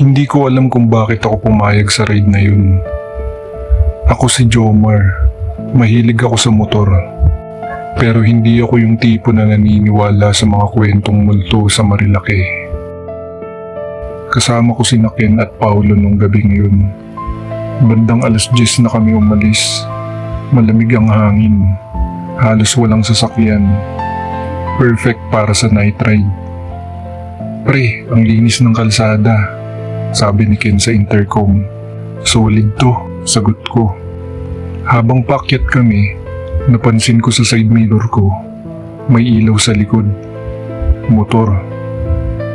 Hindi ko alam kung bakit ako pumayag sa ride na yun. Ako si Jomar. Mahilig ako sa motor. Pero hindi ako yung tipo na naniniwala sa mga kwentong multo sa Marilake. Kasama ko si Ken at Paulo nung gabing yun. Bandang 10:00 na kami umalis. Malamig ang hangin. Halos walang sasakyan. Perfect para sa night ride. Pre, ang linis ng kalsada, sabi ni Ken sa intercom. Solid to, sagot ko. Habang paakyat kami, napansin ko sa side mirror ko, may ilaw sa likod. Motor.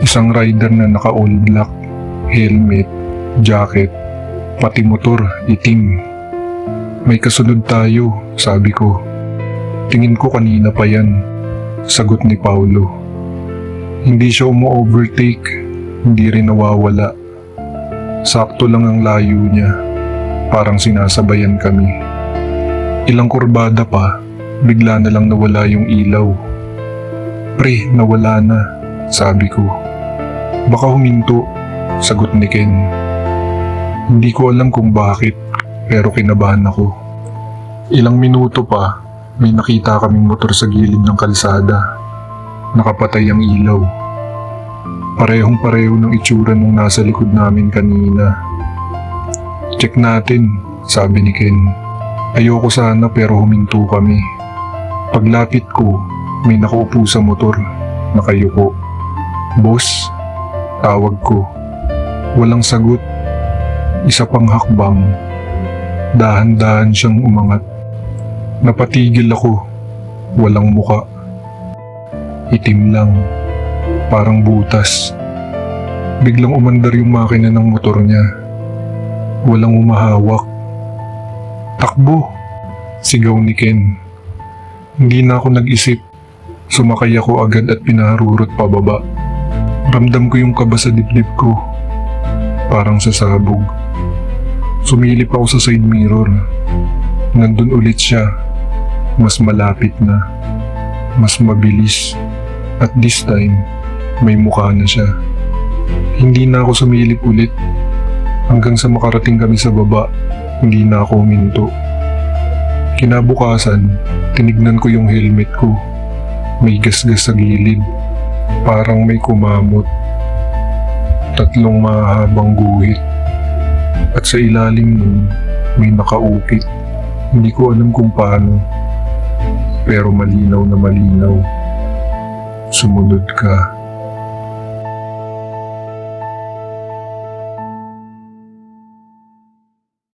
Isang rider na naka all black, helmet, jacket, pati motor, itim. May kasunod tayo, sabi ko. Tingin ko kanina pa yan, sagot ni Paulo. Hindi siya umu-overtake, hindi rin nawawala. Sakto lang ang layo niya, parang sinasabayan kami. Ilang kurbada pa, bigla na lang nawala yung ilaw. Pre, nawala na, sabi ko. Baka huminto, sagot ni Ken. Hindi ko alam kung bakit, pero kinabahan ako. Ilang minuto pa, may nakita kaming motor sa gilid ng kalsada. Nakapatay ang ilaw. Parehong-pareho ng itsura nung nasa likod namin kanina. Check natin, sabi ni Ken. Ayoko sana pero huminto kami. Paglapit ko, may nakaupo sa motor, nakayuko. Boss, tawag ko. Walang sagot. Isa pang hakbang. Dahan-dahan siyang umangat. Napatigil ako. Walang muka. Itim lang. Parang butas. Biglang umandar yung makina ng motor niya. Walang umahawak. Takbo! Sigaw ni Ken. Hindi na ako nag-isip. Sumakay ako agad at pinaharurot pababa. Ramdam ko yung kaba sa dibdib ko. Parang sasabog. Sumilip ako sa side mirror. Nandun ulit siya. Mas malapit na. Mas mabilis. At this time, may mukha na siya. Hindi na ako sumilip ulit. Hanggang sa makarating kami sa baba, hindi na ako huminto. Kinabukasan, tinignan ko yung helmet ko. May gasgas sa gilid. Parang may kumamot. 3 mahabang guhit. At sa ilalim nun, may nakaukit. Hindi ko alam kung paano. Pero malinaw na malinaw. Sumunod ka.